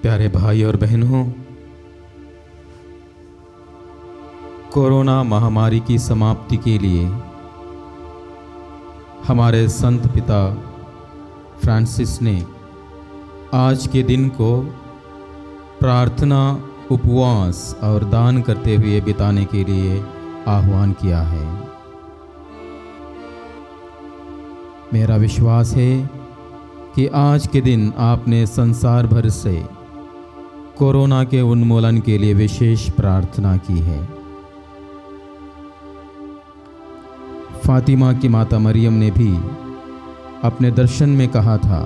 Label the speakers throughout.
Speaker 1: प्यारे भाई और बहनों, कोरोना महामारी की समाप्ति के लिए हमारे संत पिता फ्रांसिस ने आज के दिन को प्रार्थना, उपवास और दान करते हुए बिताने के लिए आह्वान किया है। मेरा विश्वास है कि आज के दिन आपने संसार भर से कोरोना के उन्मूलन के लिए विशेष प्रार्थना की है। फातिमा की माता मरियम ने भी अपने दर्शन में कहा था,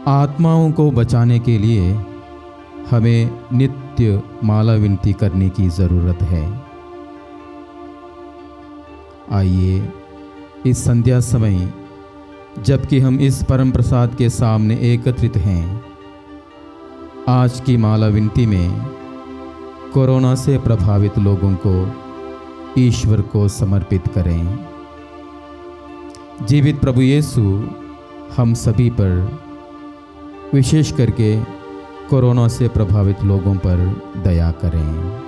Speaker 1: आत्माओं को बचाने के लिए हमें नित्य माला विनती करने की ज़रूरत है। आइए इस संध्या समय, जबकि हम इस परम प्रसाद के सामने एकत्रित हैं, आज की माला विनती में कोरोना से प्रभावित लोगों को ईश्वर को समर्पित करें। जीवित प्रभु यीशु हम सभी पर, विशेष करके कोरोना से प्रभावित लोगों पर दया करें।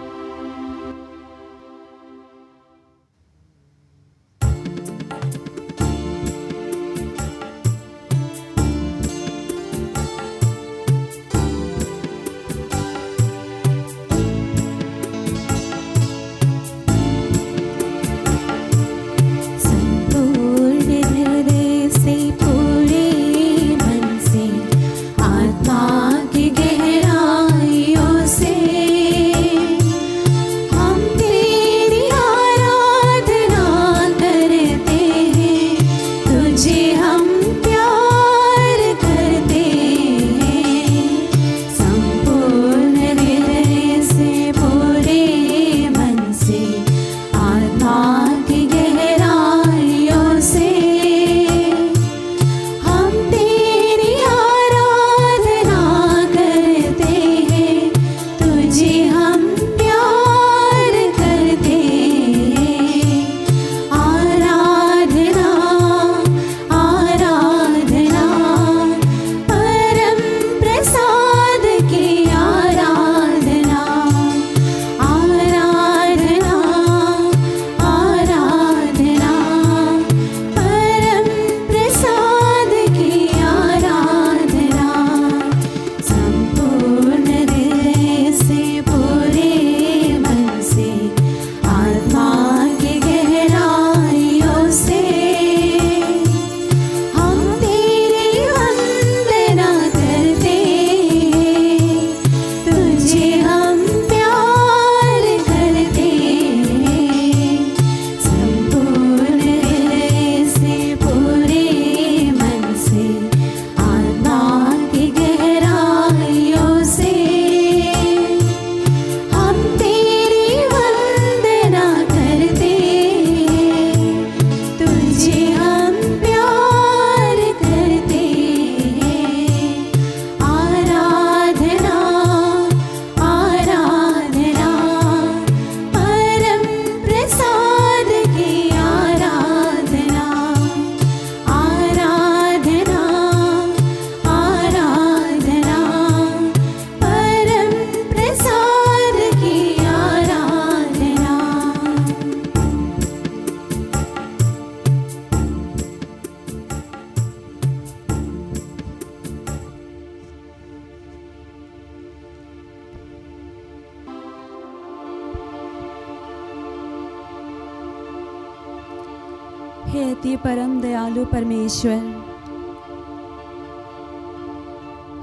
Speaker 2: हे अति परम दयालु परमेश्वर,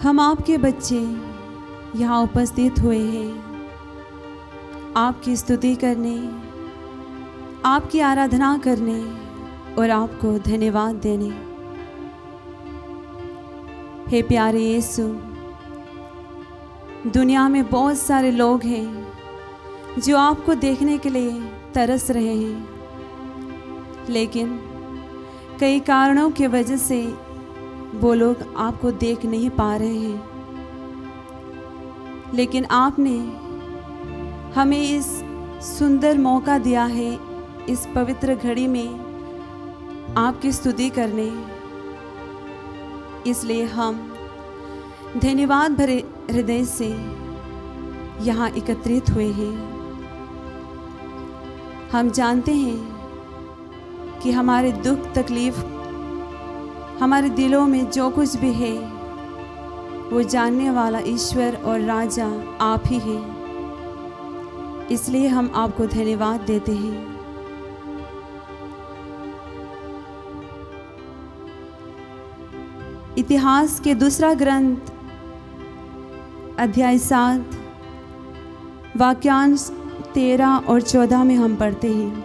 Speaker 2: हम आपके बच्चे यहाँ उपस्थित हुए हैं आपकी स्तुति करने, आपकी आराधना करने और आपको धन्यवाद देने। हे प्यारे यीशु, दुनिया में बहुत सारे लोग हैं जो आपको देखने के लिए तरस रहे हैं, लेकिन कई कारणों की वजह से वो लोग आपको देख नहीं पा रहे हैं। लेकिन आपने हमें इस सुंदर मौका दिया है इस पवित्र घड़ी में आपकी स्तुति करने। इसलिए हम धन्यवाद भरे हृदय से यहाँ एकत्रित हुए हैं। हम जानते हैं कि हमारे दुख तकलीफ, हमारे दिलों में जो कुछ भी है वो जानने वाला ईश्वर और राजा आप ही हैं। इसलिए हम आपको धन्यवाद देते हैं। इतिहास के दूसरा ग्रंथ अध्याय 7 वाक्यांश 13 और 14 में हम पढ़ते हैं,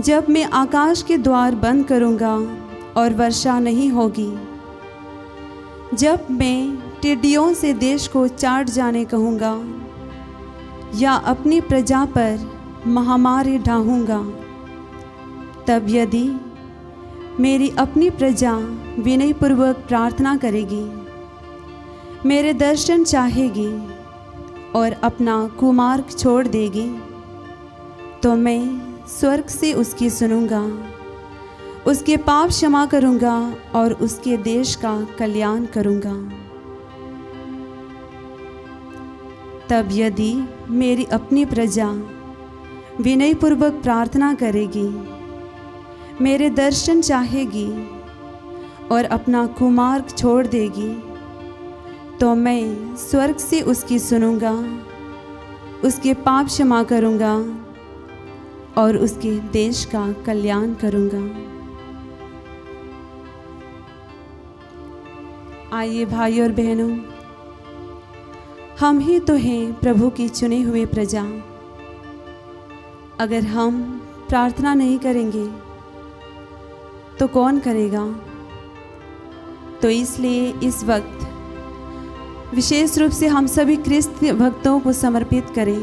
Speaker 2: जब मैं आकाश के द्वार बंद करूंगा और वर्षा नहीं होगी, जब मैं टिड्डियों से देश को चाट जाने कहूँगा या अपनी प्रजा पर महामारी ढाऊँगा, तब यदि मेरी अपनी प्रजा विनयपूर्वक प्रार्थना करेगी, मेरे दर्शन चाहेगी और अपना कुमार्ग छोड़ देगी, तो मैं स्वर्ग से उसकी सुनूंगा, उसके पाप क्षमा करूंगा और उसके देश का कल्याण करूंगा। तब यदि मेरी अपनी प्रजा विनयपूर्वक प्रार्थना करेगी, मेरे दर्शन चाहेगी और अपना कुमार्ग छोड़ देगी, तो मैं स्वर्ग से उसकी सुनूंगा, उसके पाप क्षमा करूंगा और उसके देश का कल्याण करूंगा। आइए भाई और बहनों, हम ही तो हैं प्रभु की चुने हुए प्रजा। अगर हम प्रार्थना नहीं करेंगे तो कौन करेगा? तो इसलिए इस वक्त विशेष रूप से हम सभी ख्रिस्त भक्तों को समर्पित करें,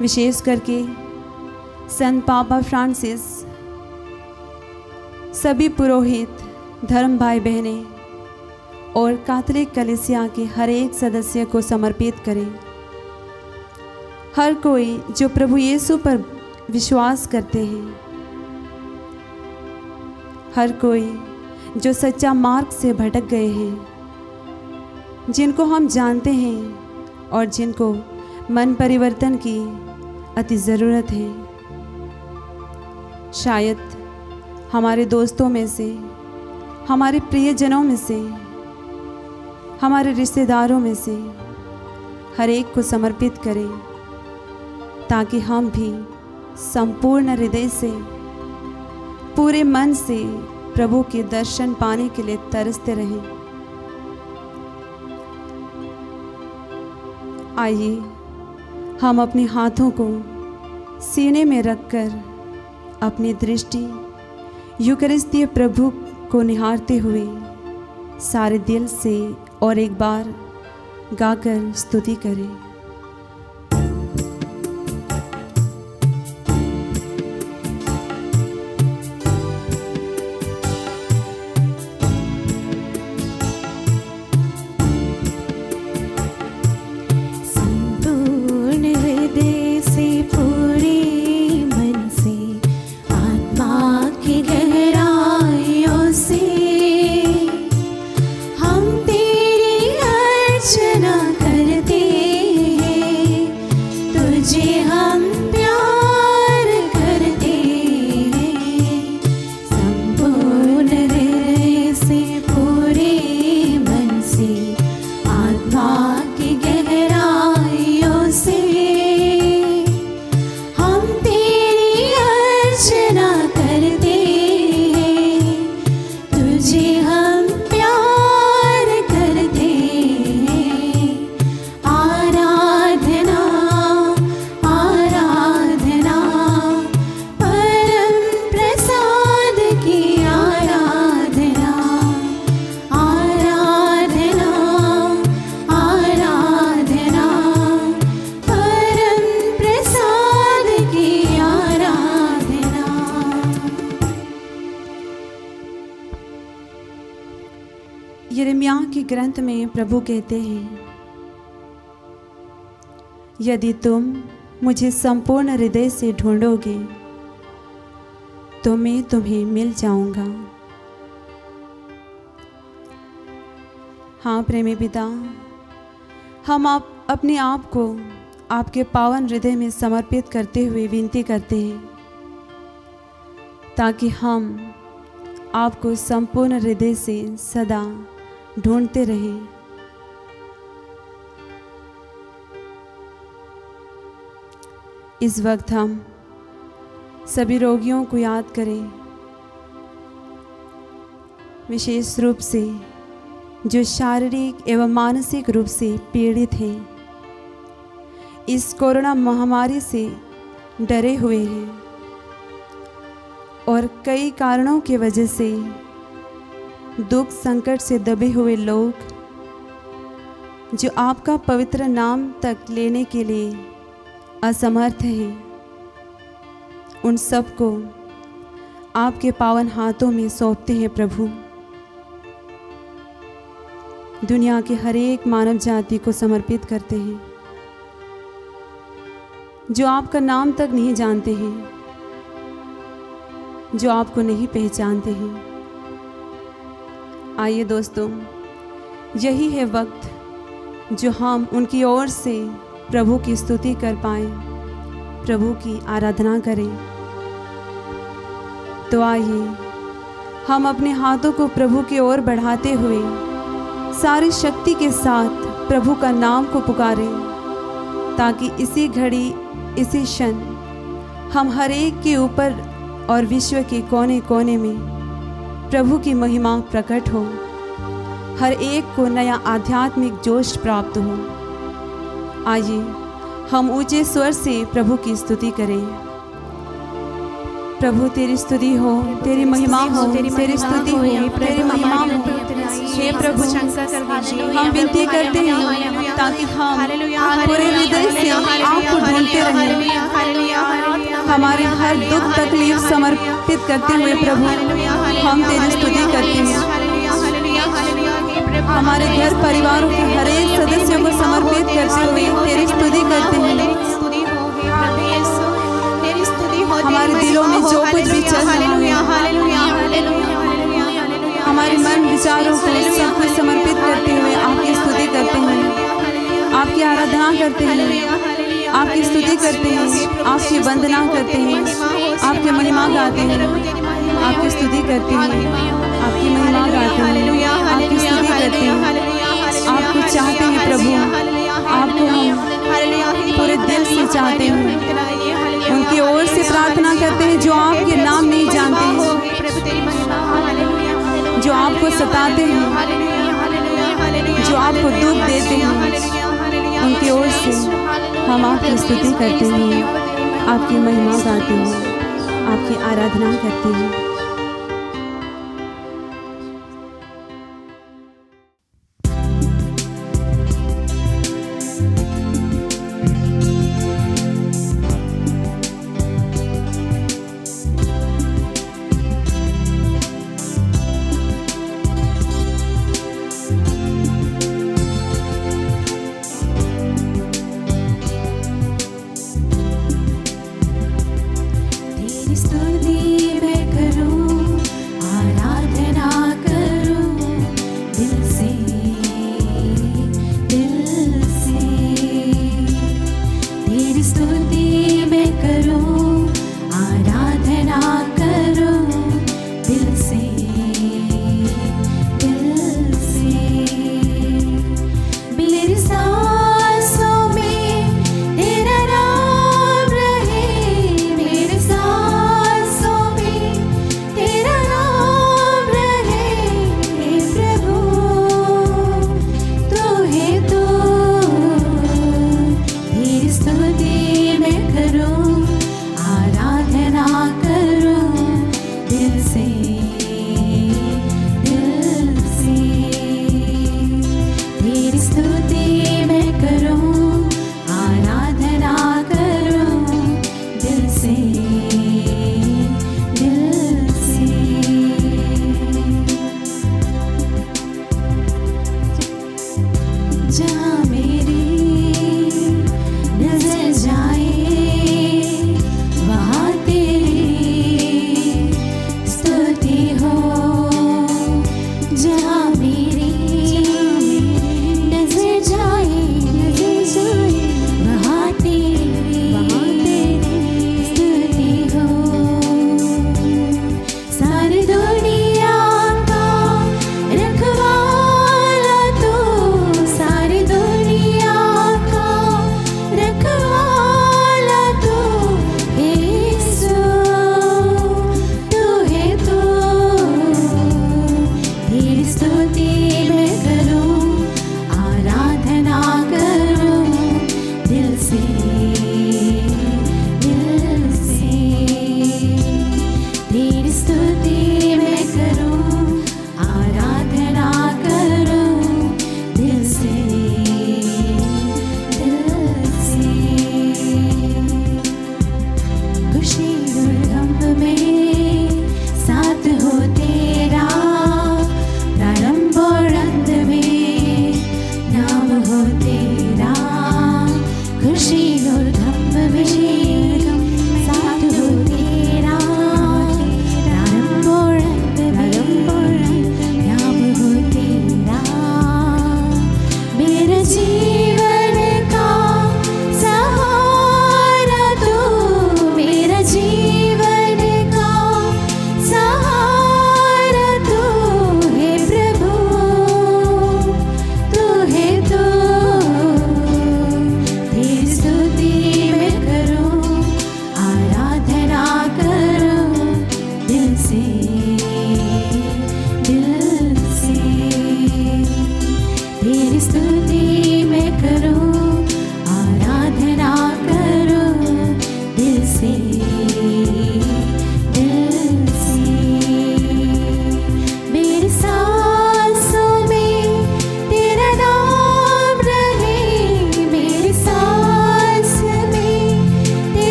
Speaker 2: विशेष करके संत पापा फ्रांसिस, सभी पुरोहित, धर्म भाई बहनें और कैथोलिक कलीसिया के हर एक सदस्य को समर्पित करें। हर कोई जो प्रभु यीशु पर विश्वास करते हैं, हर कोई जो सच्चा मार्ग से भटक गए हैं, जिनको हम जानते हैं और जिनको मन परिवर्तन की अति ज़रूरत है। शायद हमारे दोस्तों में से, हमारे प्रियजनों में से, हमारे रिश्तेदारों में से हर एक को समर्पित करें, ताकि हम भी संपूर्ण हृदय से, पूरे मन से प्रभु के दर्शन पाने के लिए तरसते रहें। आइए हम अपने हाथों को सीने में रखकर अपनी दृष्टि यूकरिस्तीय प्रभु को निहारते हुए सारे दिल से और एक बार गाकर स्तुति करें। यिर्मयाह के ग्रंथ में प्रभु कहते हैं, यदि तुम मुझे संपूर्ण हृदय से ढूंढोगे तो मैं तुम्हें मिल जाऊंगा। हाँ प्रेमी पिता, हम अपने आप को आपके पावन हृदय में समर्पित करते हुए विनती करते हैं ताकि हम आपको संपूर्ण हृदय से सदा ढूंढते रहें। इस वक्त हम सभी रोगियों को याद करें, विशेष रूप से जो शारीरिक एवं मानसिक रूप से पीड़ित हैं, इस कोरोना महामारी से डरे हुए हैं और कई कारणों की वजह से दुख संकट से दबे हुए लोग जो आपका पवित्र नाम तक लेने के लिए असमर्थ हैं, उन सबको आपके पावन हाथों में सौंपते हैं प्रभु। दुनिया के हर एक मानव जाति को समर्पित करते हैं जो आपका नाम तक नहीं जानते हैं, जो आपको नहीं पहचानते हैं। आइए दोस्तों, यही है वक्त जो हम उनकी ओर से प्रभु की स्तुति कर पाएं, प्रभु की आराधना करें। तो आइए हम अपने हाथों को प्रभु की ओर बढ़ाते हुए सारी शक्ति के साथ प्रभु का नाम को पुकारें, ताकि इसी घड़ी इसी क्षण हम हर एक के ऊपर और विश्व के कोने कोने में प्रभु की महिमा प्रकट हो, हर एक को नया आध्यात्मिक जोश प्राप्त हो। आइए हम ऊंचे स्वर से प्रभु की स्तुति करें। प्रभु तेरी स्तुति हो, तेरी महिमा हो, तेरी स्तुति हो, तेरी महिमा हो। हे प्रभु, हम विनती करते हैं ताकि हम पूरे हृदय से आपको ढूंढते रहें। हमारे हर दुख तकलीफ समर्पित करते हुए प्रभु हम तेरी स्तुति करते हैं। हमारे घर परिवारों के हर एक सदस्यों को समर्पित करते हुए तेरी स्तुति करते हैं। हमारे दिलों में जो कुछ भी चल रहा है, हमारे मन विचारों को सब कुछ समर्पित करते हुए आपकी स्तुति करते हैं, आपकी आराधना करते हैं, आपकी स्तुति करते हैं, आपकी वंदना करते हैं, आपकी महिमा गाते हैं, आपकी स्तुति करते हैं, आपकी महिमा गाते हैं, आपकी स्तुति करते हैं। आपको चाहते हैं प्रभु, आपको हम पूरे दिल से चाहते हैं। उनकी ओर से प्रार्थना करते हैं जो आपके नाम नहीं जानते हैं, जो आपको सताते हैं, जो आपको दुख देते हैं। उनकी ओर से हम आपकी स्तुति करते हैं, आपकी महिमा गाते हैं, आपकी आराधना करते हैं।
Speaker 3: जहाँ मेरी नजर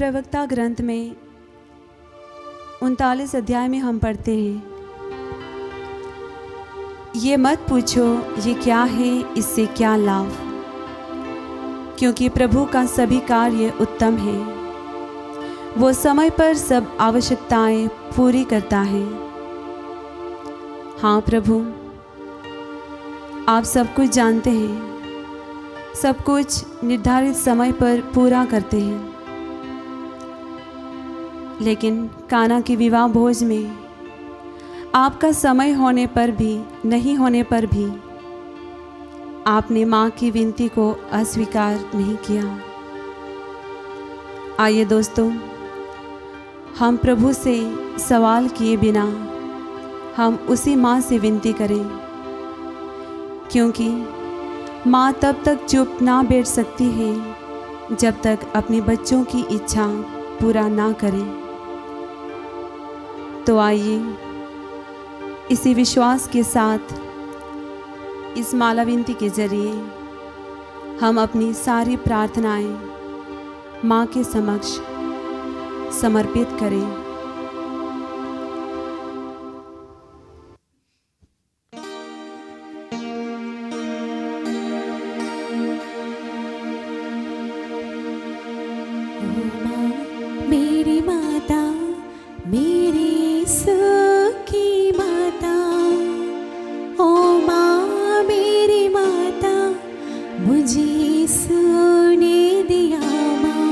Speaker 2: प्रवक्ता ग्रंथ में 39 अध्याय में हम पढ़ते हैं, ये मत पूछो ये क्या है, इससे क्या लाभ, क्योंकि प्रभु का सभी कार्य उत्तम है, वो समय पर सब आवश्यकताएं पूरी करता है। हाँ प्रभु, आप सब कुछ जानते हैं, सब कुछ निर्धारित समय पर पूरा करते हैं। लेकिन काना के विवाह भोज में आपका समय होने पर भी नहीं होने पर भी आपने माँ की विनती को अस्वीकार नहीं किया। आइए दोस्तों, हम प्रभु से सवाल किए बिना हम उसी माँ से विनती करें, क्योंकि माँ तब तक चुप ना बैठ सकती है जब तक अपने बच्चों की इच्छा पूरा ना करे। तो आइए इसी विश्वास के साथ इस माला विनती के जरिए हम अपनी सारी प्रार्थनाएं माँ के समक्ष समर्पित करें।
Speaker 3: मेरी माता, मेरी सखी माता, ओ माँ मेरी माता, मुझे सोने दिया माँ।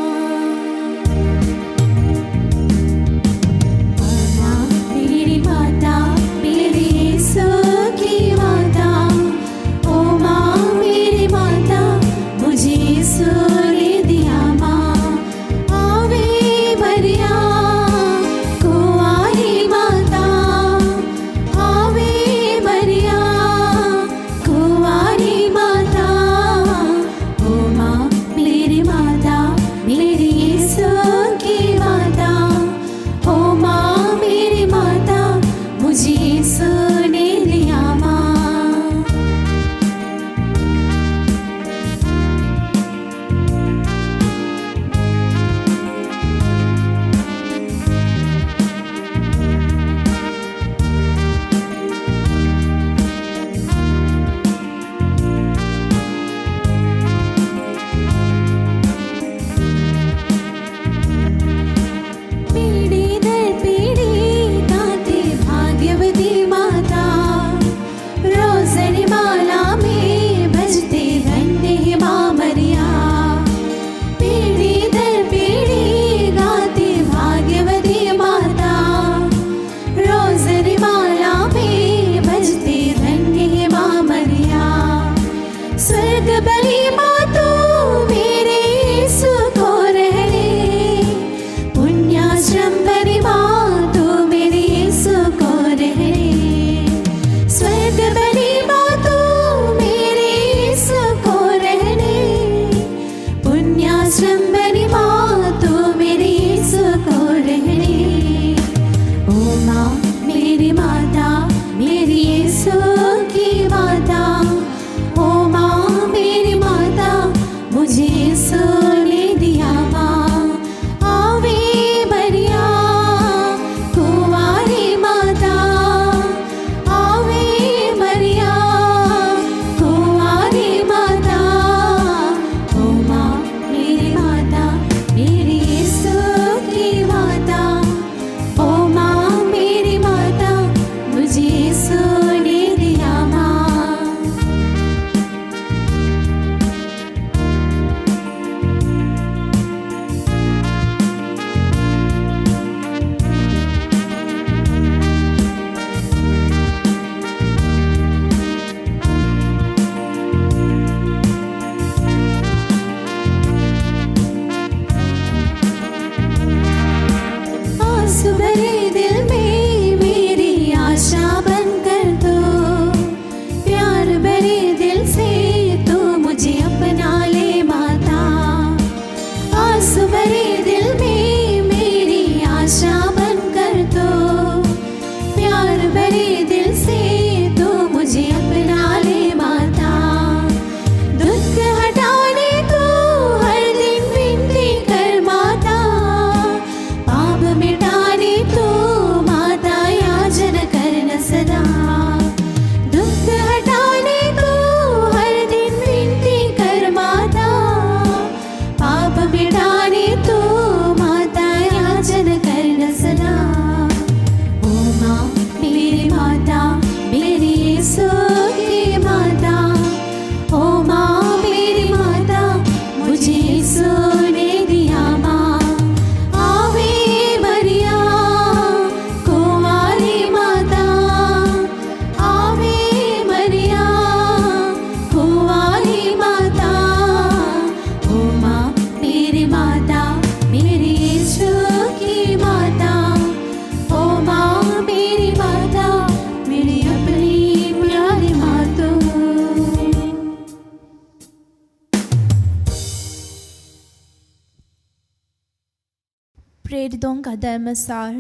Speaker 3: प्रेरितों का धर्मसार।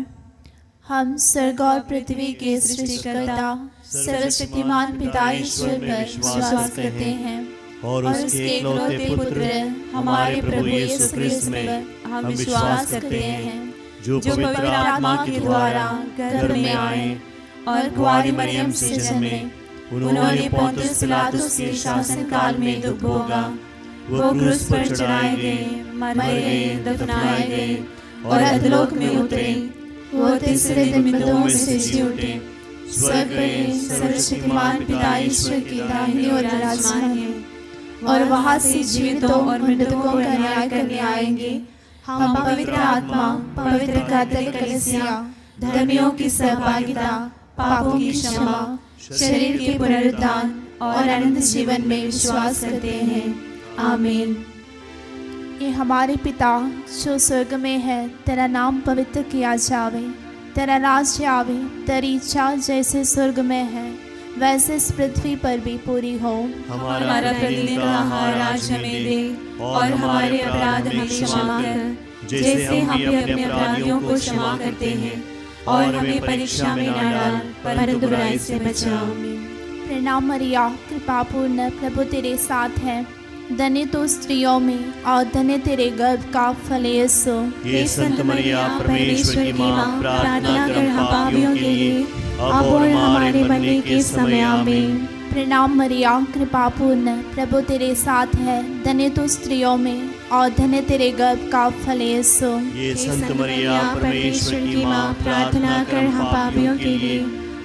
Speaker 3: हम स्वर्ग और पृथ्वी के सृष्टिकर्ता सर्वशक्तिमान पिता ईश्वर पर विश्वास करते हैं और उसके इकलौते पुत्र हमारे प्रभु यीशु क्रिस्त में हम विश्वास करते हैं, जो पवित्र आत्मा के द्वारा गर्भ में आए और कुंवारी मरियम से जन्मे। उन्होंने पोंतियुस पिलातुस के शासन काल में दुख भोगा, वो क्रूस पर चढ़ाए गए, मर गए, दफनाए गए और अधोलोक में उतरे। वो तीसरे दिन मृतों में से जी उठे, स्वर्ग में सर्वशक्तिमान पिता ईश्वर की दाहिनी ओर विराजमान है और वहां से जीवितों और मृतकों का न्याय करने आएंगे। हम पवित्र आत्मा, पवित्र कैथोलिक कलीसिया, धर्मियों की सहभागिता, पापों की क्षमा, शरीर के पुनरुत्थान और अनंत जीवन में विश्वास करते हैं। आमीन। ये हमारे पिता जो स्वर्ग में है, तेरा नाम पवित्र किया जावे, तेरा राज्य आवे, तेरी इच्छा जैसे स्वर्ग में है वैसे इस पृथ्वी पर भी पूरी हो।
Speaker 2: हमारा प्रतिदिन का आहार आज हमें दे और हमारे अपराध हमें क्षमा कर, जैसे हम भी अपने अपराधियों को क्षमा करते हैं, और हमें परीक्षा में न डाल परंतु बुराई से बचा।
Speaker 3: प्रणाम मरिया, कृपा पूर्ण, प्रभु तेरे साथ है, धन्य तो स्त्रियों में और धन्य तेरे गर्भ का फल यीशु।
Speaker 4: हे संत मरिया परमेश्वर की माँ, प्रार्थना कर हम पापियों के लिए अब और हमारे मरने के समय। आमीन।
Speaker 3: प्रणाम मरिया, कृपा पूर्ण, प्रभु तेरे साथ है, धन्य तो स्त्रियों में और धन्य तेरे गर्भ का फल यीशु।
Speaker 4: हे संत मरिया परमेश्वर की माँ, प्रार्थना कर हम पापियों के लिए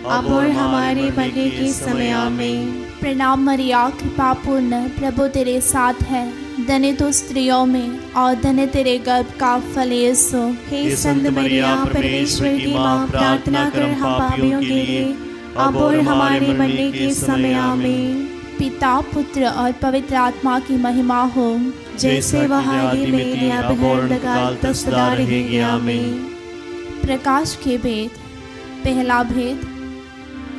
Speaker 4: अब और हमारे मरने के समय। आमीन।
Speaker 3: प्रणाम मरिया, कृपा पूर्ण, प्रभु तेरे साथ है, धन्य तो स्त्रियों में और धन्य तेरे गर्भ का फल यीशु।
Speaker 4: हे संत मरिया परमेश्वर की माँ, प्रार्थना कर हम पापियों के लिए अब और हमारे मरने के समय। आमीन।
Speaker 3: पिता, पुत्र और पवित्र आत्मा की महिमा हो,
Speaker 4: जैसे वह आदि में अब और काल तक सदा रहेगी। आमीन।
Speaker 3: प्रकाश के भेद। पहला भेद,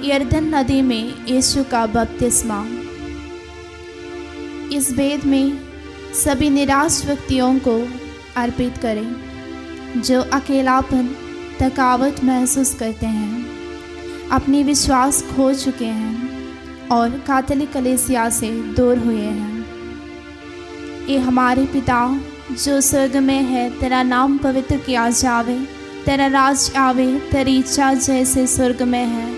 Speaker 3: यरदन नदी में यीशु का बपतिस्मा। इस भेद में सभी निराश व्यक्तियों को अर्पित करें जो अकेलापन, थकावट महसूस करते हैं, अपनी विश्वास खो चुके हैं और कैथोलिक कलीसिया से दूर हुए हैं। ये हमारे पिता जो स्वर्ग में है, तेरा नाम पवित्र किया जावे, तेरा राज आवे, तेरी इच्छा जैसे स्वर्ग में है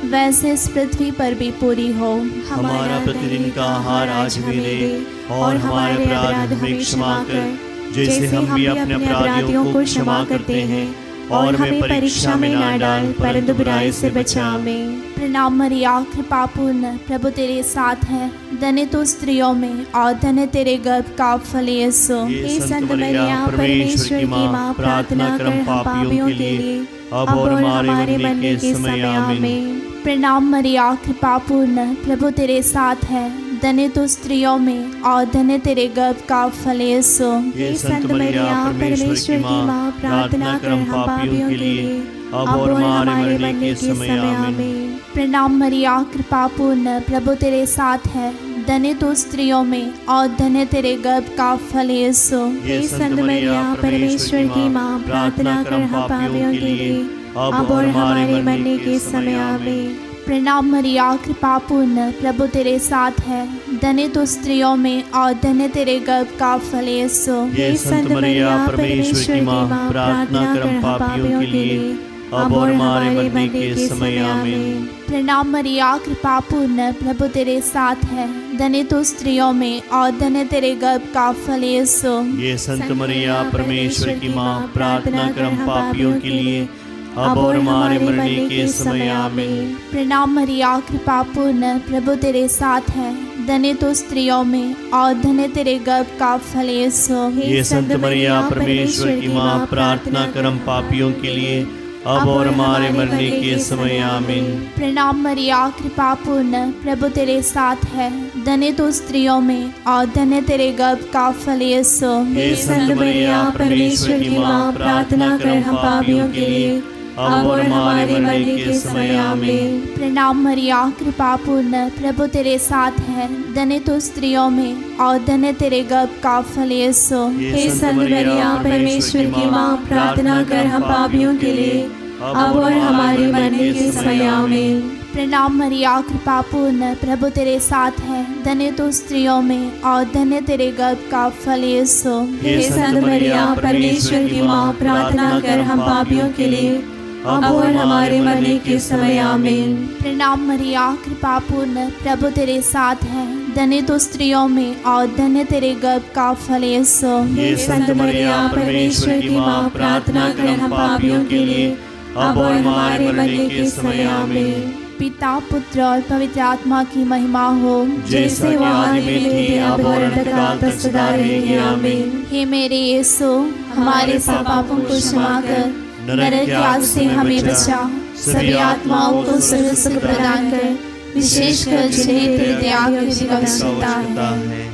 Speaker 3: वैसे इस पृथ्वी पर भी पूरी हो।
Speaker 4: हमारा प्रतिदिन का आहार आज हमें दे और हमारे अपराध हमें क्षमा कर, जैसे हम भी अपने अपराधियों को क्षमा करते हैं, और हमें परीक्षा में न डाल परंतु बुराई से बचा। आमीन।
Speaker 3: प्रणाम मरिया, कृपा पूर्ण, प्रभु तेरे साथ है, धन्य तो स्त्रियों में और धन्य तेरे गर्भ का फल यीशु।
Speaker 4: हे संत मरिया परमेश्वर की माँ, प्रार्थना कर हम पापियों के लिए अब और हमारे मरने के समय। आमीन।
Speaker 3: प्रणाम मरिया, कृपा पूर्ण, प्रभु तेरे साथ है, धन्य तो स्त्रियों में और धन्य तेरे गर्भ का फल यीशु।
Speaker 4: हे संत मरिया परमेश्वर की माँ, प्रार्थना कर हम पापियों के लिए अब और हमारे मरने के समय। आमीन।
Speaker 3: प्रणाम मरिया, कृपा पूर्ण, प्रभु तेरे साथ है, धन्य तो स्त्रियों में और धन्य तेरे गर्भ का फल यीशु।
Speaker 4: हे संत मरिया परमेश्वर की माँ, प्रार्थना कर हम पापियों के लिए अब और हमारे मरने के समय। आमीन।
Speaker 3: प्रणाम मरिया, कृपा पूर्ण, प्रभु तेरे साथ है, धन्य तो स्त्रियों में और धन्य तेरे गर्भ का फल यीशु।
Speaker 4: हे संत मरिया परमेश्वर की माँ, प्रार्थना कर हम पापियों के लिए अब और हमारे मरने के समय। आमीन।
Speaker 3: प्रणाम मरिया, कृपा पूर्ण, प्रभु तेरे साथ है, धन्य तो स्त्रियों में और धन्य तेरे गर्भ का फल यीशु।
Speaker 4: हे संत मरिया परमेश्वर की माँ, प्रार्थना कर हम पापियों के लिए अब और हमारे मरने के समय। आमीन।
Speaker 3: प्रणाम मरिया, कृपा पूर्ण, प्रभु तेरे साथ है, धन्य तो स्त्रियों में और धन्य तेरे गर्भ का फल यीशु।
Speaker 4: हे संत मरिया परमेश्वर की माँ, प्रार्थना कर हम पापियों के लिए अब और हमारे मरने के समय। आमीन।
Speaker 3: प्रणाम मरिया, कृपा पूर्ण, प्रभु तेरे साथ है, धन्य तो स्त्रियों में और धन्य तेरे गर्भ का फल यीशु।
Speaker 4: हे संत मरिया परमेश्वर की माँ, प्रार्थना कर हम पापियों के लिए अब और हमारे मरने के समय आमीन।
Speaker 3: प्रणाम मरिया, कृपा पूर्ण, प्रभु तेरे साथ है। धन्य तो स्त्रियों में और धन्य तेरे गर्भ का फल यीशु।
Speaker 2: हे संत मरिया, परमेश्वर की माँ, प्रार्थना कर हम पापियों के लिए, अब और हमारे मरने के समय आमीन।
Speaker 3: प्रणाम मरिया, कृपा पूर्ण, प्रभु तेरे साथ है। धन्य तो स्त्रियों में और धन्य तेरे गर्भ का फल यीशु।
Speaker 2: हे संत मरिया, परमेश्वर की माँ, प्रार्थना कर हम पापियों के लिए, अब और हमारे मरने के समय आमीन।
Speaker 3: प्रणाम मरिया, कृपा पूर्ण, प्रभु तेरे साथ है। धन्य तो स्त्रियों में और धन्य तेरे गर्भ का फल यीशु।
Speaker 2: हे संत मरिया, परमेश्वर की माँ, प्रार्थना कर हम पापियों के लिए, अब और हमारे मरने के समय आमीन।
Speaker 3: पिता, पुत्र और पवित्र आत्मा की महिमा हो,
Speaker 2: जैसे वो आदि में थी, अब और अंतकाल तक सदा रहेगी आमीन।
Speaker 3: हे मेरे यीशु,
Speaker 2: हमारे सब पापों को क्षमा कर,
Speaker 3: नरक की आग से हमें बचा, सभी आत्माओं को स्वर्ग सुख प्रदान कर, विशेषकर जिन्हें तेरे दया की आवश्यकता है।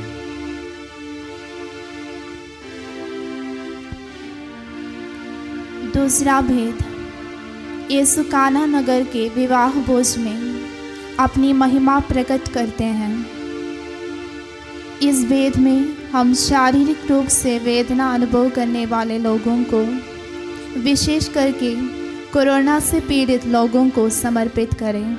Speaker 3: दूसरा भेद। यीशु काना नगर के विवाह भोज में अपनी महिमा प्रकट करते हैं। इस भेद में हम शारीरिक रूप से वेदना अनुभव करने वाले लोगों को, विशेष करके कोरोना से पीड़ित लोगों को समर्पित करें।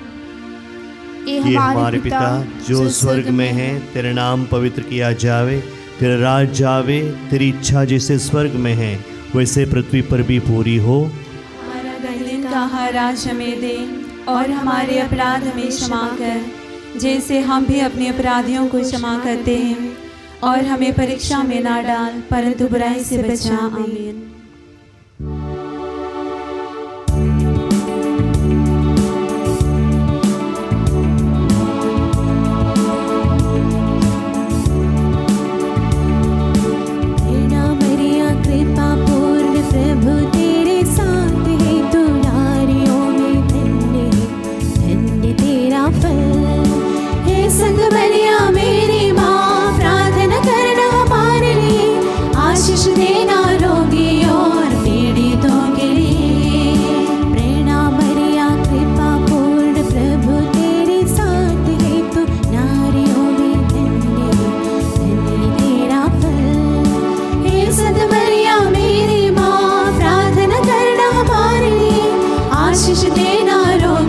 Speaker 4: ये हमारे पिता जो स्वर्ग में है, तेरा नाम पवित्र किया जावे, तेरा राज जावे, तेरी इच्छा जैसे स्वर्ग में है वैसे पृथ्वी पर भी पूरी हो।
Speaker 2: हमारा दैनिक आहार आज हमें दे, और हमारे अपराध हमें क्षमा कर, जैसे हम भी अपने अपराधियों को क्षमा करते हैं, और हमें परीक्षा में ना डाल, परंतु बुराई से बचा। आमीन।
Speaker 3: नारियों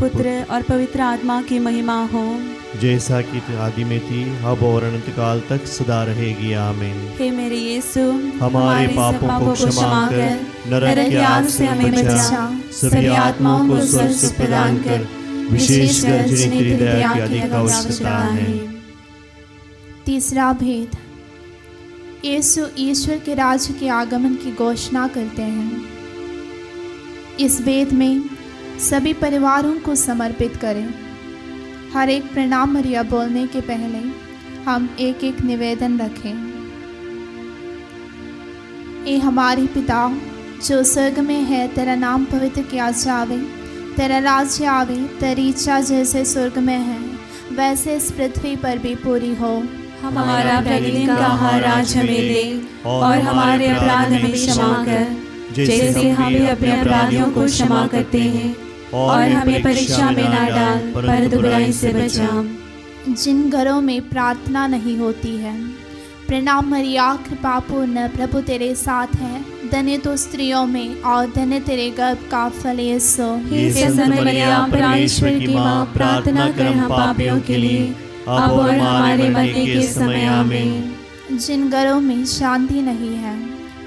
Speaker 2: पुत्र और पवित्र आत्मा की महिमा हो,
Speaker 4: जैसा कि आदि में थी, अब और अनंत काल तक सदा रहेगी। आमीन।
Speaker 2: हे मेरे यीशु,
Speaker 4: हमारे पापों को क्षमा कर, नरक की आग से हमें बचा, सभी आत्माओं को स्वर्ग सुख प्रदान कर, विशेषकर जिन्हें तेरी दया की अधिक आवश्यकता है।
Speaker 3: तीसरा भेद, यीशु ईश्वर के राज्य के आगमन की घोषणा करते हैं। इस भेद में सभी परिवारों को समर्पित करें। हर एक प्रणाम मरिया बोलने के पहले हम एक एक निवेदन रखें। ए हमारे पिता जो स्वर्ग में है, तेरा नाम पवित्र किया जावे, तेरा राज्य आवे, तेरी इच्छा जैसे स्वर्ग में है वैसे इस पृथ्वी पर भी पूरी हो।
Speaker 2: हमारा प्रतिदिन का आहार आज हमें दे, और हमारे अपराध हमें क्षमा कर, जैसे हम भी अपने अपराधियों को क्षमा करते हैं, और हमें परीक्षा में ना डाल, परंतु बुराई से बचा।
Speaker 3: जिन घरों में प्रार्थना नहीं होती है, प्रणाम मरिया कृपा पूर्ण प्रभु तेरे साथ है, धन्य तो स्त्रियों में और धन्य तेरे गर्भ का फल यीशु।
Speaker 2: हे संत मरिया परमेश्वर की माँ, प्रार्थना कर हम पापियों के लिए, अब और हमारे मरने के समय। आमीन।
Speaker 3: जिन घरों में शांति नहीं है,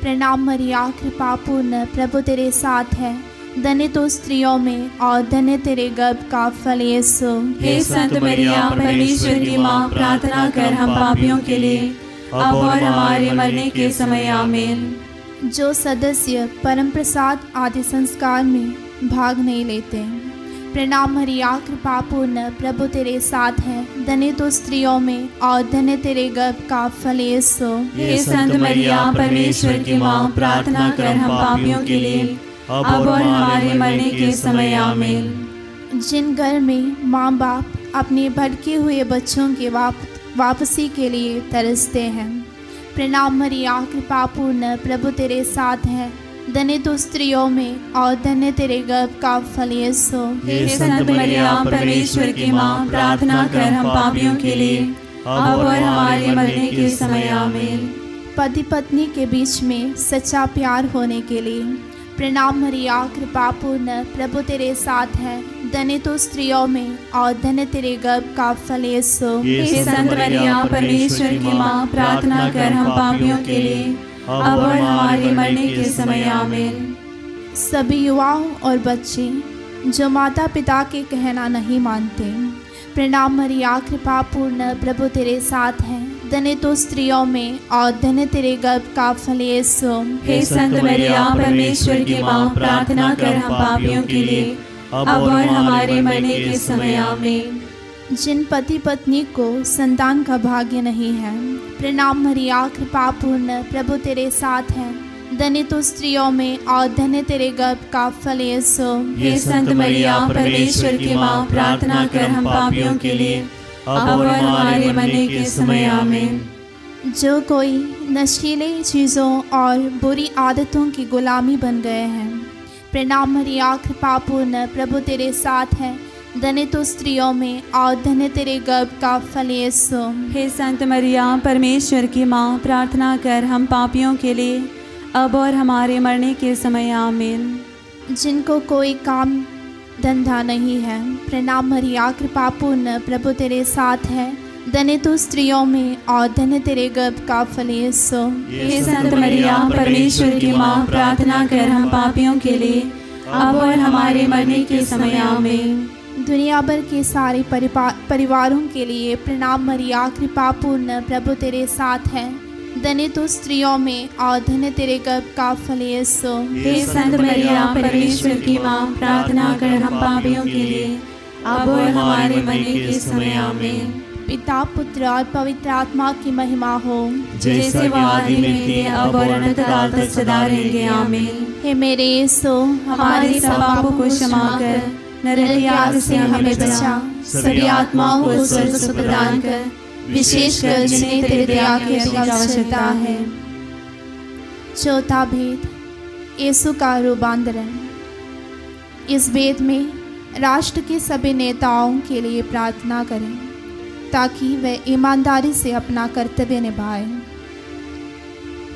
Speaker 3: प्रणाम मरिया कृपा पूर्ण प्रभु तेरे साथ है, धन्य तो स्त्रियों में और धन्य तेरे गर्भ का फल यीशु।
Speaker 2: हे संत मरिया परमेश्वर की माँ, प्रार्थना कर हम पापियों के लिए, अब और हमारे मरने के समय। आमीन।
Speaker 3: जो सदस्य परम प्रसाद आदि संस्कार में भाग नहीं लेते, प्रणाम मरिया कृपा पूर्ण प्रभु तेरे साथ है, धन्य तो स्त्रियों में और धन्य तेरे गर्भ का फल यीशु।
Speaker 2: हे संत मरिया परमेश्वर की माँ, प्रार्थना कर हम पापियों के लिए, अब और हमारे मरने के समय। आमीन।
Speaker 3: जिन घर में माँ बाप अपने भटके हुए बच्चों के वापसी के लिए तरसते हैं, प्रणाम मरिया कृपा पूर्ण प्रभु तेरे साथ है, धन्य तो स्त्रियों में और धन्य तेरे गर्भ का फल यीशु।
Speaker 2: हे संत मरिया परमेश्वर की माँ, प्रार्थना कर हम पापियों के लिए, अब और हमारे मरने के समय। आमीन।
Speaker 3: पति पत्नी के बीच में सच्चा प्यार होने के लिए, प्रणाम मरिया कृपा पूर्ण प्रभु तेरे साथ है, धन्य तो स्त्रियों में और धन्य तेरे गर्भ का फल यीशु।
Speaker 2: हे संत मरिया परमेश्वर की माँ, प्रार्थना कर हम पापियों के लिए, अब और हमारे मरने के समय। आमीन।
Speaker 3: सभी युवाओं और बच्चे जो माता पिता के कहना नहीं मानते, प्रणाम मरिया कृपा पूर्ण प्रभु तेरे साथ है, धन्य तो स्त्रियों में और धन्य तेरे गर्भ का फल यीशु।
Speaker 2: हे संत मरिया परमेश्वर की माँ, प्रार्थना कर हम पापियों के लिए, अब और हमारे मरने के समय। आमीन।
Speaker 3: जिन पति पत्नी को संतान का भाग्य नहीं है, प्रणाम मरिया कृपा पूर्ण प्रभु तेरे साथ है, धन्य तो स्त्रियों में और धन्य तेरे गर्भ का फल यीशु।
Speaker 2: हे संत मरिया परमेश्वर की माँ, प्रार्थना कर हम पापियों के लिए, अब और हमारे मरने के समय। आमीन।
Speaker 3: जो कोई नशीले चीज़ों और बुरी आदतों की गुलामी बन गए हैं, प्रणाम मरिया कृपा पूर्ण प्रभु तेरे साथ है, धन्य तो स्त्रियों में और धन्य तेरे गर्भ का फल यीशु।
Speaker 2: हे संत मरिया परमेश्वर की माँ, प्रार्थना कर हम पापियों के लिए, अब और हमारे मरने के समय। आमीन।
Speaker 3: जिनको कोई काम धंधा नहीं है, प्रणाम मरिया कृपा पूर्ण प्रभु तेरे साथ है, धन्य तो स्त्रियों में और धन्य तेरे गर्भ का फल यीशु।
Speaker 2: हे संत मरिया परमेश्वर की माँ, प्रार्थना कर हम पापियों के लिए, अब और हमारे मरने के समय। आमीन।
Speaker 3: दुनिया भर के सारे परिवारों के लिए, प्रणाम मरिया कृपा पूर्ण प्रभु तेरे साथ है, धन्य तो स्त्रियों में और धन्य तेरे गर्भ का फल यीशु।
Speaker 2: हे संत मरिया परमेश्वर की माँ, प्रार्थना कर हम पापियों के लिए, अब और हमारे मरने के समय। आमीन।
Speaker 3: पिता पुत्र और पवित्र आत्मा की महिमा हो,
Speaker 2: जैसे वो आदि में थे, अब और अनंत काल तक सदा रहेंगे। आमीन।
Speaker 3: हे मेरे यीशु,
Speaker 2: हमारे सब पापों को क्षमा कर, नरक की आग से हमें बचा, सभी आत्माओं को स्वर्ग सुख प्रदान कर, विशेषकर जिन्हें तेरे दया की अधिक आवश्यकता है।
Speaker 3: चौथा भेद, यीशु का रूपांतरण। इस भेद में राष्ट्र के सभी नेताओं के लिए प्रार्थना करें ताकि वे ईमानदारी से अपना कर्तव्य निभाएं।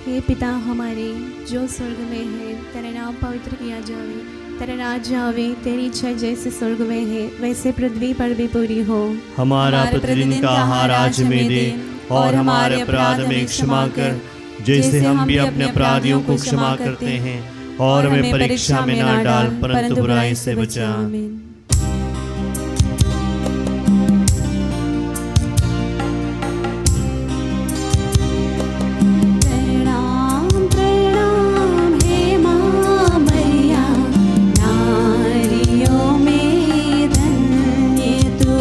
Speaker 5: हे पिता हमारे जो स्वर्ग में है, तेरा नाम पवित्र किया जावे,
Speaker 3: तेरा राज आवे, तेरी इच्छा जैसे स्वर्ग में है वैसे पृथ्वी पर भी पूरी हो।
Speaker 4: हमारा प्रतिदिन का आहार आज हमें दे, और हमारे अपराध में क्षमा कर, जैसे हम भी अपने अपराधियों को क्षमा करते हैं, और हमें परीक्षा में ना डाल, परंतु बुराई से बचा।
Speaker 2: आमीन। प्रणाम प्रणाम हे माँ मैया, नारियों में धन्य तू,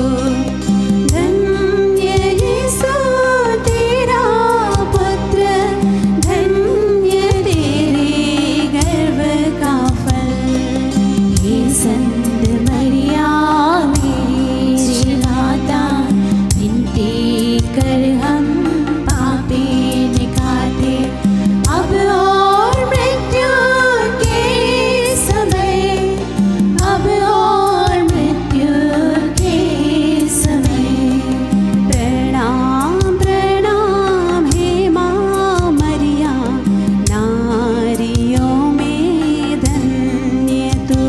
Speaker 2: धन्य यीशु तेरा पुत्र, धन्य तेरे गर्भ का फल। हे संत मरिया मेरी माता, विनती कर हम पापी निकाले, अब और मृत्यु के समय, अब और मृत्यु के समय। प्रणाम प्रणाम हे माँ मरिया, नारियों में धन्य तू,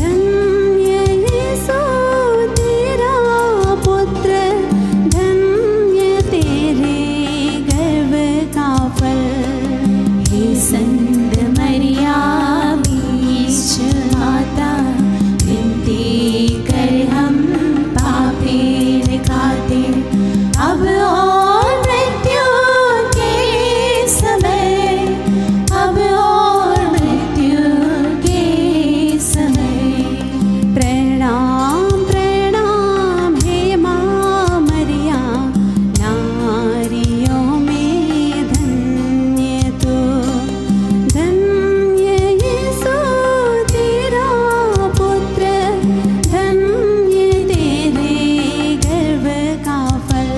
Speaker 2: धन्य यीशु तेरा पुत्र, धन्य तेरे गर्भ का फल। हे संत मरिया बीच माता, विनती कर हम पापी निकाले, अब और मृत्यु के समय, अब और मृत्यु के समय। प्रणाम प्रणाम हे माँ मरिया, नारियों में धन्य तू, धन्य यीशु तेरा पुत्र, धन्य तेरे गर्भ का फल।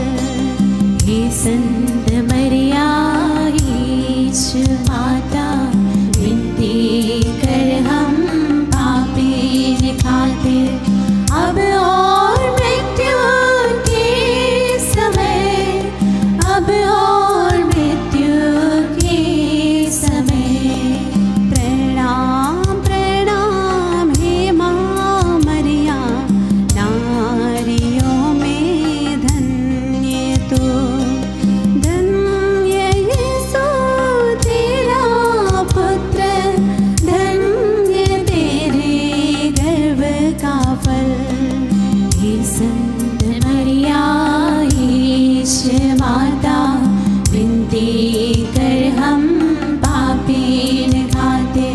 Speaker 2: हे संत मरिया ईश माता, विनती कर हम पापी निकाले, अब और मृत्यु के समय, अब और मृत्यु के समय। प्रणाम प्रणाम हे माँ मरिया, नारियों में धन्य तू, धन्य यीशु तेरा पुत्र, धन्य तेरे गर्भ का फल। हे संत मरिया ईश माता, विनती कर हम पापी निकाले,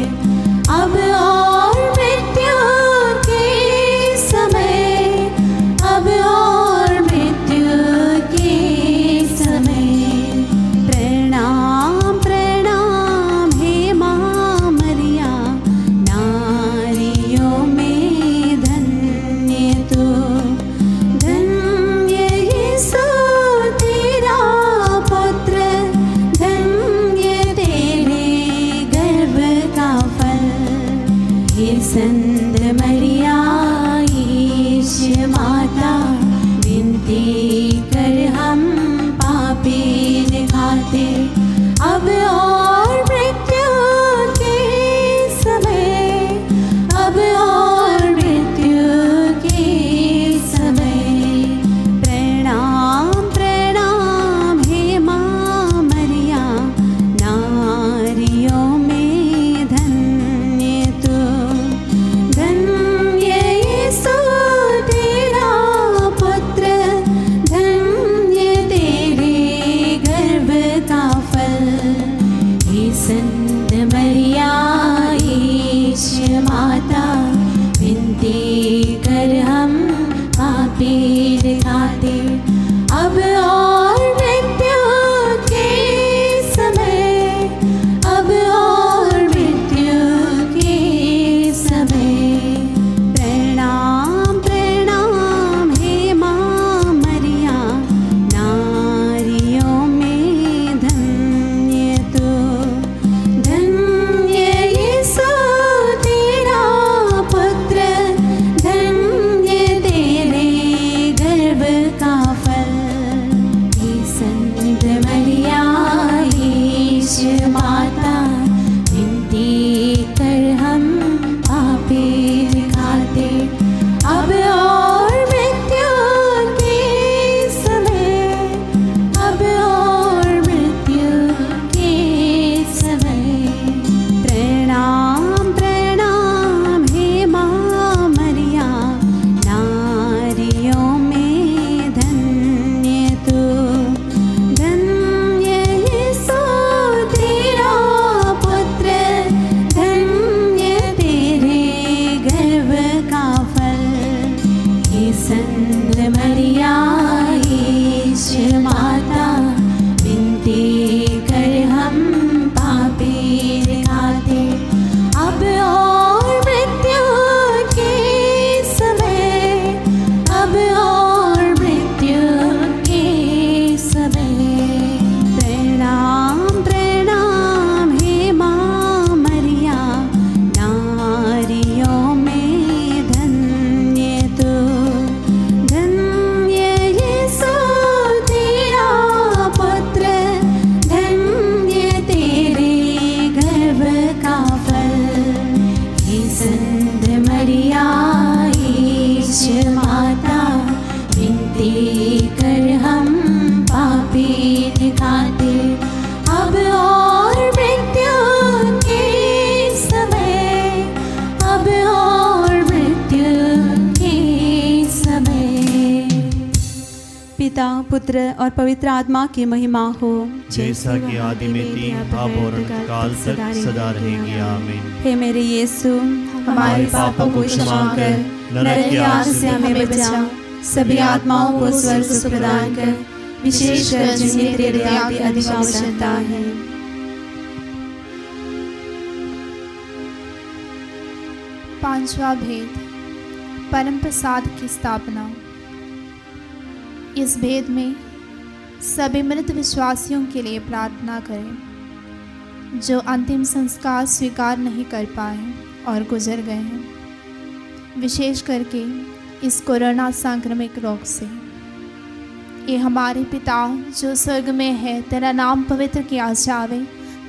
Speaker 2: अब और मृत्यु के समय, अब और मृत्यु के समय। प्रणाम प्रणाम हे माँ मरिया, नारियों में धन्य तू, धन्य यीशु तेरा पुत्र, धन्य तेरे गर्भ का फल। हे संत मरिया ईश माता, विनती कर हम पापी निकाले, अब और मृत्यु के समय, अब और मृत्यु के समय। प्रणाम प्रणाम हे माँ मरिया, नारियों में धन्य तू, धन्य यीशु तेरा पुत्र,
Speaker 3: संत मरिया ईश्वर माता, विनती कर हम पापी दिखाते, अब और मृत्यु के समय, अब और मृत्यु के समय। प्रणाम प्रणाम हे माँ मरिया, नारियों में धन्य तू, धन्य यीशु तेरा पुत्र, धन्य तेरे गर्भ का फल। हे संत मरिया ईश्वर माता, विनती कर हम पापी दिखाते, अब और मृत्यु के समय, अब और मृत्यु के समय।
Speaker 2: पिता पुत्र और पवित्र आत्मा की महिमा हो,
Speaker 4: जैसा कि आदि में थी, अब और काल तक सदा रहेगी। आमीन।
Speaker 2: हे मेरे यीशु,
Speaker 3: हमारे पापों को क्षमा कर, नरक की आग से हमें बचा, सभी आत्माओं को स्वर्ग सुख प्रदान कर, विशेषकर जिन्हें तेरे दया की अधिक आवश्यकता है। पांचवा भेद, परम प्रसाद की स्थापना। इस भेद में सभी मृत विश्वासियों के लिए प्रार्थना करें जो अंतिम संस्कार स्वीकार नहीं कर पाए और गुजर गए हैं, विशेष करके इस कोरोना संक्रमित रोग से। ये हमारे पिता जो स्वर्ग में है, तेरा नाम पवित्र किया जावे,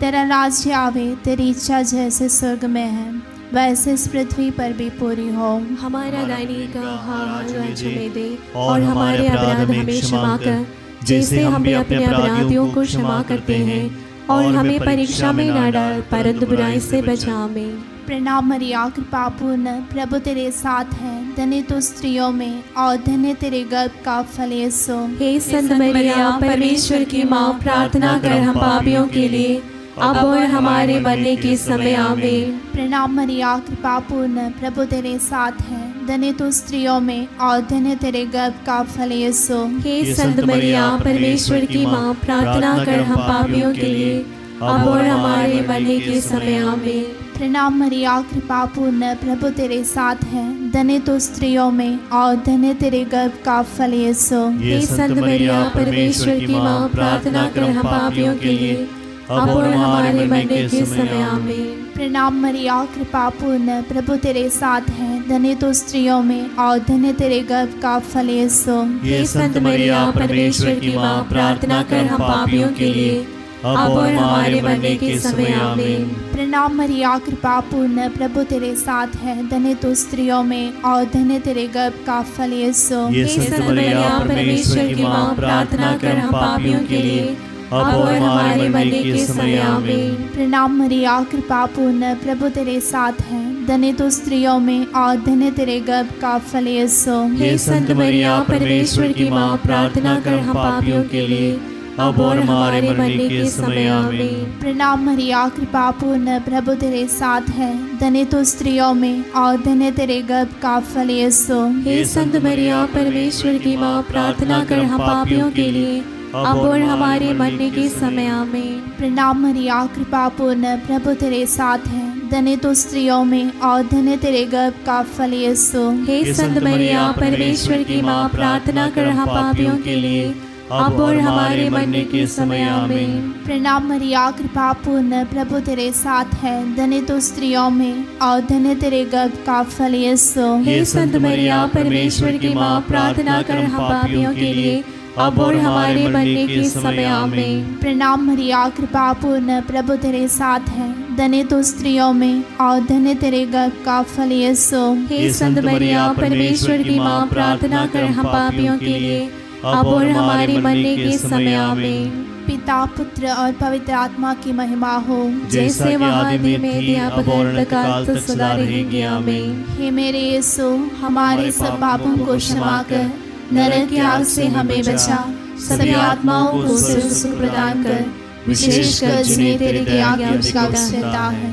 Speaker 3: तेरा राज्य आवे, तेरी इच्छा जैसे स्वर्ग में है वैसे इस पृथ्वी पर भी पूरी हो।
Speaker 5: हमारा दैनिक आहार आज हमें दे, और हमारे अपराध हमें क्षमा कर, जैसे हम भी अपने अपराधियों को क्षमा करते हैं, और हमें परीक्षा में न डाल, परंतु बुराई से बचा। आमीन।
Speaker 3: प्रणाम मरिया, कृपा पूर्ण, प्रभु तेरे साथ है, धन्य तू स्त्रियों में और धन्य तेरे गर्भ का फल यीशु।
Speaker 5: हे संत मरिया, परमेश्वर की माँ, प्रार्थना कर हम पापियों के लिए, अब और हमारे मरने के समय। आमीन।
Speaker 3: प्रणाम मरिया, कृपा पूर्ण, प्रभु तेरे साथ है, धन्य तू स्त्रियों में और धन्य तेरे गर्भ का फल यीशु।
Speaker 5: हे संत मरिया, परमेश्वर की माँ, प्रार्थना कर हम पापियों के लिए, अब और हमारे मरने के समय। आमीन।
Speaker 3: प्रणाम मरिया, कृपा पूर्ण, प्रभु तेरे साथ है, धन्य तू स्त्रियों में और धन्य तेरे गर्भ का फल यीशु।
Speaker 5: हे संत मरिया, परमेश्वर की माँ, प्रार्थना कर हम पापियों के लिए, अब और हमारे मरने के समय। आमीन।
Speaker 3: प्रणाम मरिया, कृपा पूर्ण, प्रभु तेरे साथ है, धन्य तू स्त्रियों में और धन्य तेरे गर्भ का फल यीशु।
Speaker 5: हे संत मरिया, परमेश्वर की माँ, प्रार्थना कर हम पापियों के लिए, अब और हमारे मरने के समय। आमीन।
Speaker 3: प्रणाम मरिया, कृपा पूर्ण, प्रभु तेरे साथ है, धन्य तू स्त्रियों में और धन्य तेरे गर्भ का फल यीशु।
Speaker 5: हे संत मरिया, परमेश्वर की माँ, प्रार्थना कर हम पापियों के लिए, अब और हमारे मरने के समय। आमीन।
Speaker 3: प्रणाम मरिया, कृपा पूर्ण, प्रभु तेरे साथ है, धन्य तू स्त्रियों में और धन्य तेरे गर्भ का फल यीशु।
Speaker 5: हे संत मरिया, परमेश्वर की माँ, प्रार्थना कर हम पापियों के लिए, अब और हमारे मरने के समय। आमीन।
Speaker 3: प्रणाम मरिया, कृपा पूर्ण, प्रभु तेरे साथ है, धन्य तू स्त्रियों में और धन्य तेरे गर्भ का फल यीशु।
Speaker 5: हे संत मरिया, परमेश्वर की माँ, प्रार्थना कर हम पापियों के लिए, अब और हमारे मरने के समय। आमीन।
Speaker 3: प्रणाम मरिया, कृपा पूर्ण, प्रभु तेरे साथ है, धन्य तू स्त्रियों में और धन्य तेरे गर्भ का फल यीशु।
Speaker 5: हे संत मरिया, परमेश्वर की माँ, प्रार्थना कर हम पापियों के लिए, अब और हमारे मरने के समय। आमीन।
Speaker 3: प्रणाम मरिया, कृपा पूर्ण, प्रभु तेरे साथ है, धन्य तू स्त्रियों में और धन्य तेरे गर्भ का फल यीशु।
Speaker 5: हे संत मरिया, परमेश्वर की माँ, प्रार्थना कर हम पापियों के लिए, अब और हमारे मरने के समय। आमीन।
Speaker 3: प्रणाम मरिया, कृपा पूर्ण, प्रभु तेरे साथ है, धन्य तू स्त्रियों में और धन्य तेरे गर्भ का फल यीशु।
Speaker 5: हे संत मरिया, परमेश्वर की माँ, प्रार्थना कर हम पापियों के लिए, अब और हमारे मरने के समय। आमीन।
Speaker 3: पिता पुत्र और पवित्र आत्मा की महिमा हो,
Speaker 5: जैसे आदि में थी, अब और अनंतकाल तक सदा रहेगी। आमीन।
Speaker 3: हे मेरे यीशु, हमारे सब पापों को क्षमा कर, नरक की आग से हमें बचा, सभी आत्माओं को स्वर्ग सुख प्रदान कर, विशेषकर जिन्हें तेरी दया की आवश्यकता है।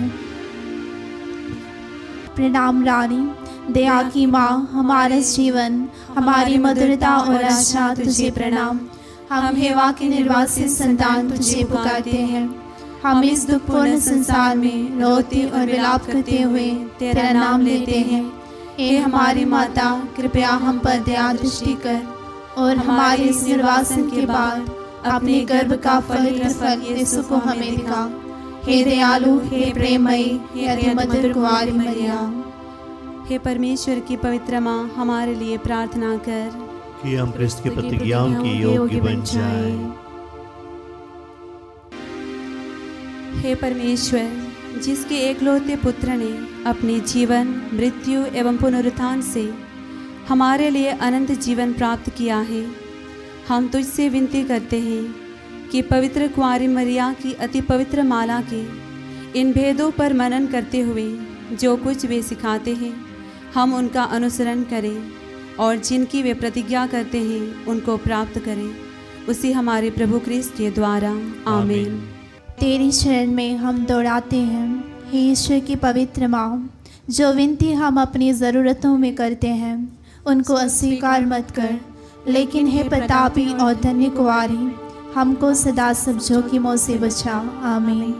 Speaker 3: प्रणाम रानी, दया की माँ, हमारा जीवन, हमारी मधुरता और आशा, तुझे प्रणाम। हम हेवा के निर्वासित संतान तुझे पुकारते हैं। हम इस दुखपूर्ण संसार में रोते और विलाप करते हुए तेरा नाम लेते हैं। हे हमारी माता, कृपया हम पर दया दृष्टि कर और हमारे इस निर्वासन के बाद अपने गर्भ का पवित्र फल यीशु को हमें दिखा। हे दयालु, हे प्रेममयी, हे अति मधुर कुंवारी मरिया।
Speaker 2: हे परमेश्वर की पवित्र माँ, हमारे लिए प्रार्थना कर
Speaker 4: कि हम क्रिस्त की प्रतिज्ञाओं की योग्य बन जाएं।
Speaker 2: हे परमेश्वर, जिसके एकलौते पुत्र ने अपने जीवन, मृत्यु एवं पुनरुत्थान से हमारे लिए अनंत जीवन प्राप्त किया है, हम तुझसे विनती करते हैं कि पवित्र कुंवारी मरिया की अति पवित्र माला के इन भेदों पर मनन करते हुए जो कुछ वे सिखाते हैं, हम उनका अनुसरण करें और जिनकी वे प्रतिज्ञा करते हैं उनको प्राप्त करें। उसी हमारे प्रभु क्रिस्त के द्वारा, आमीन।
Speaker 3: तेरी शरण में हम दौड़ाते हैं। हे ईश्वर की पवित्र माँ, जो विनती हम अपनी ज़रूरतों में करते हैं उनको अस्वीकार मत कर, लेकिन हे प्रतापी और धन्य कुंवारी, हमको सदा सब जोखिमों से बचा। आमीन।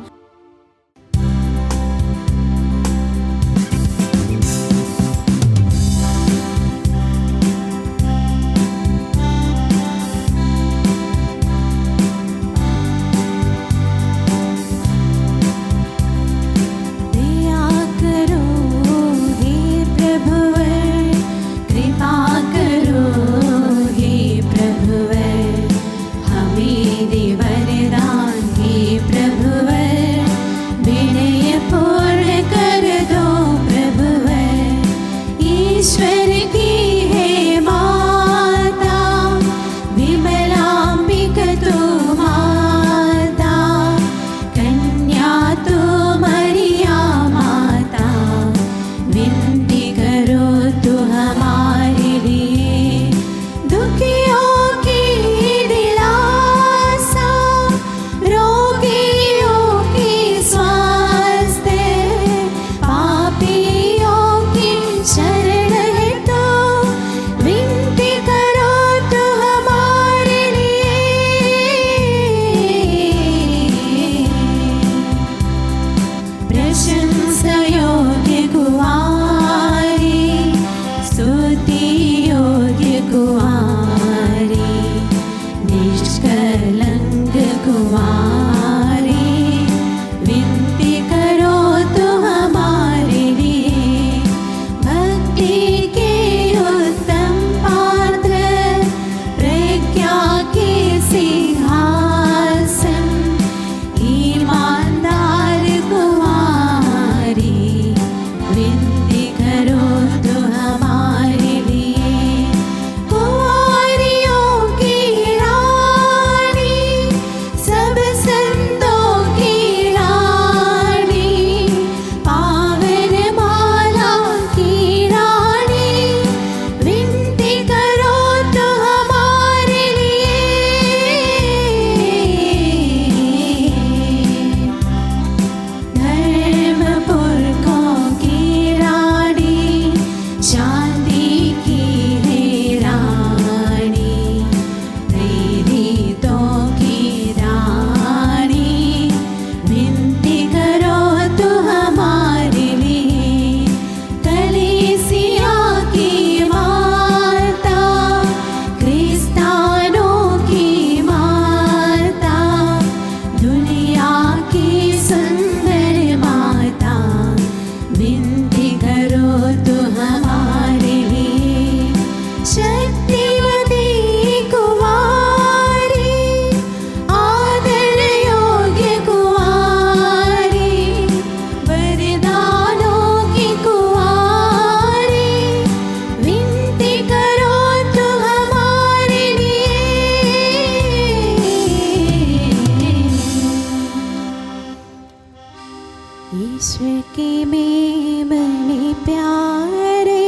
Speaker 5: ईश्वर के मेमने प्यारे,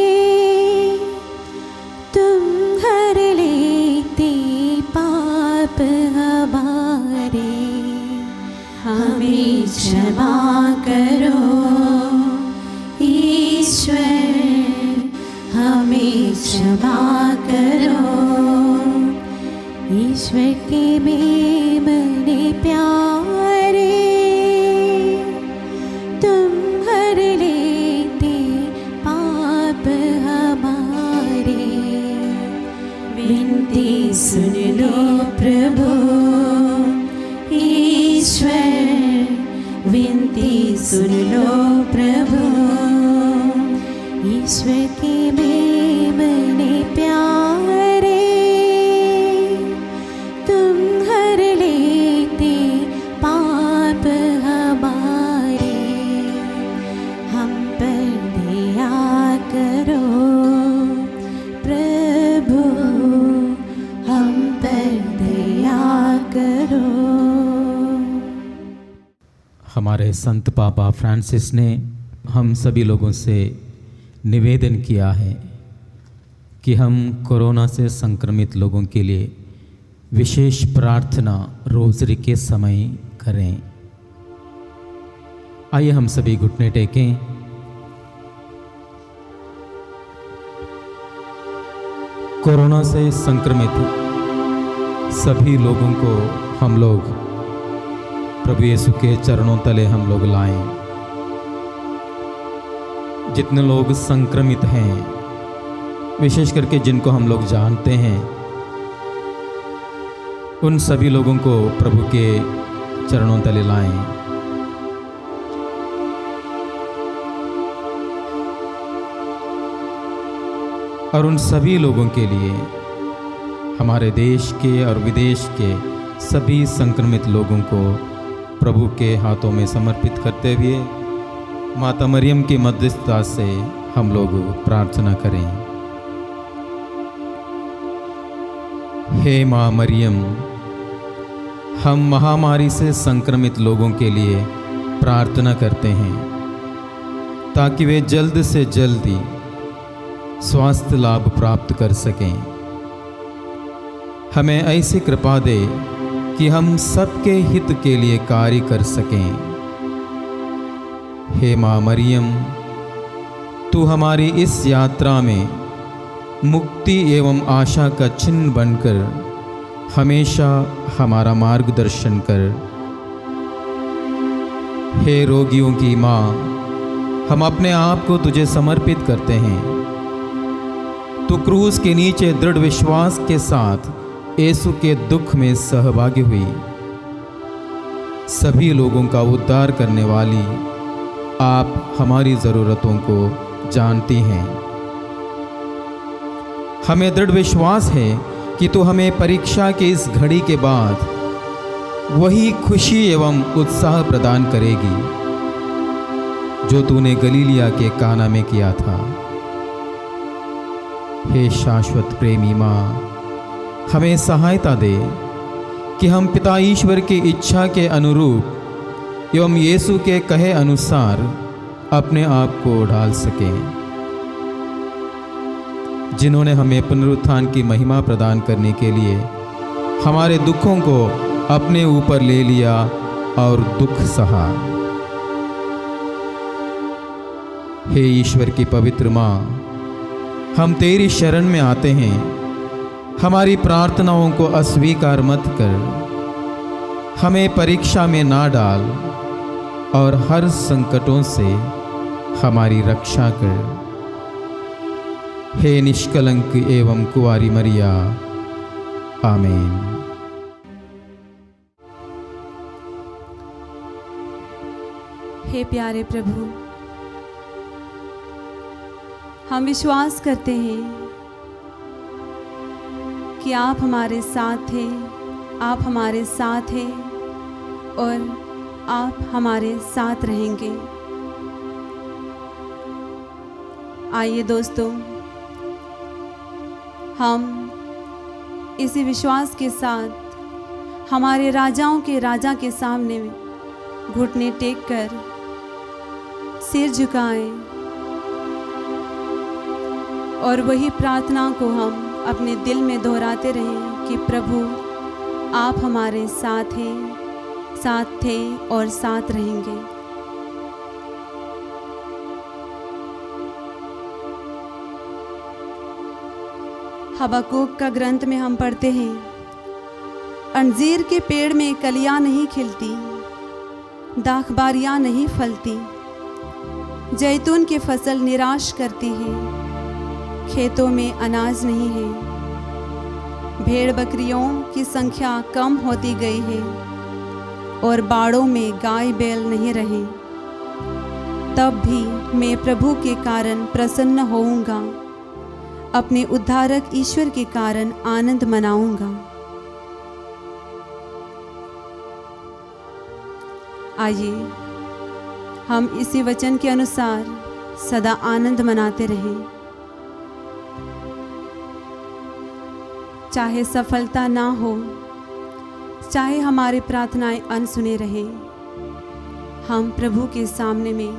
Speaker 5: तुम हर लेते पाप हमारे, हमें क्षमा करो ईश्वर,
Speaker 3: क्षमा करो। ईश्वर के मेमने प्यारे, तुम हर लेते पाप हमारे। विनती सुन लो प्रभु ईश्वर, विनती सुन लो प्रभु ईश्वर के मेमने प्यारे, तुम हर लेते पाप हमारे। हम पर दया करो प्रभु, हम पर दया करो।
Speaker 1: हमारे संत पापा फ्रांसिस ने हम सभी लोगों से निवेदन किया है कि हम कोरोना से संक्रमित लोगों के लिए विशेष प्रार्थना रोज़री के समय करें। आइए हम सभी घुटने टेकें। कोरोना से संक्रमित सभी लोगों को हम लोग प्रभु यीशु के चरणों तले हम लोग लाएं। जितने लोग संक्रमित हैं, विशेष करके जिनको हम लोग जानते हैं, उन सभी लोगों को प्रभु के चरणों तले लाएं। और उन सभी लोगों के लिए, हमारे देश के और विदेश के सभी संक्रमित लोगों को प्रभु के हाथों में समर्पित करते हुए माता मरियम की मध्यस्थता से हम लोग प्रार्थना करें। हे माँ मरियम, हम महामारी से संक्रमित लोगों के लिए प्रार्थना करते हैं ताकि वे जल्द से जल्दी स्वास्थ्य लाभ प्राप्त कर सकें। हमें ऐसी कृपा दे कि हम सबके हित के लिए कार्य कर सकें। हे माँ मरियम, तू हमारी इस यात्रा में मुक्ति एवं आशा का चिन्ह बनकर हमेशा हमारा मार्गदर्शन कर। हे रोगियों की माँ, हम अपने आप को तुझे समर्पित करते हैं। तू क्रूस के नीचे दृढ़ विश्वास के साथ यीशु के दुख में सहभागी हुई। सभी लोगों का उद्धार करने वाली आप हमारी ज़रूरतों को जानती हैं। हमें दृढ़ विश्वास है कि तू हमें परीक्षा की इस घड़ी के बाद वही खुशी एवं उत्साह प्रदान करेगी जो तूने गलीलिया के काना में किया था। हे शाश्वत प्रेमी माँ, हमें सहायता दे कि हम पिता ईश्वर की इच्छा के अनुरूप एवं यीशु के कहे अनुसार अपने आप को ढाल सकें। जिन्होंने हमें पुनरुत्थान की महिमा प्रदान करने के लिए हमारे दुखों को अपने ऊपर ले लिया और दुख सहा। हे ईश्वर की पवित्र माँ, हम तेरी शरण में आते हैं। हमारी प्रार्थनाओं को अस्वीकार मत कर। हमें परीक्षा में ना डाल और हर संकटों से हमारी रक्षा कर। हे निष्कलंक एवं कुंवारी मरिया, आमीन।
Speaker 2: हे प्यारे प्रभु, हम विश्वास करते हैं कि आप हमारे साथ थे, आप हमारे साथ हैं और आप हमारे साथ रहेंगे। आइए दोस्तों, हम इसी विश्वास के साथ हमारे राजाओं के राजा के सामने घुटने टेक कर सिर झुकाएं और वही प्रार्थना को हम अपने दिल में दोहराते रहें कि प्रभु आप हमारे साथ हैं, साथ थे और साथ रहेंगे। हबक्कूक का ग्रंथ में हम पढ़ते हैं, अंजीर के पेड़ में कलियां नहीं खिलती, दाखबारियां नहीं फलती, जैतून की फसल निराश करती है, खेतों में अनाज नहीं है, भेड़ बकरियों की संख्या कम होती गई है और बाड़ों में गाय बैल नहीं रहे, तब भी मैं प्रभु के कारण प्रसन्न होऊंगा, अपने उद्धारक ईश्वर के कारण आनंद मनाऊंगा। आइए हम इसी वचन के अनुसार सदा आनंद मनाते रहें। चाहे सफलता ना हो, चाहे हमारी प्रार्थनाएं अनसुने रहे, हम प्रभु के सामने में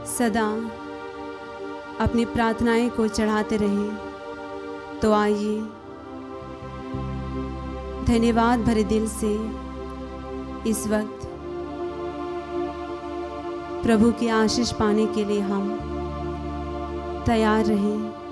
Speaker 2: सदा अपनी प्रार्थनाएं को चढ़ाते रहें। तो आइए धन्यवाद भरे दिल से इस वक्त प्रभु की आशीष पाने के लिए हम तैयार रहें।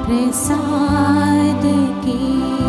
Speaker 5: प्रसाद की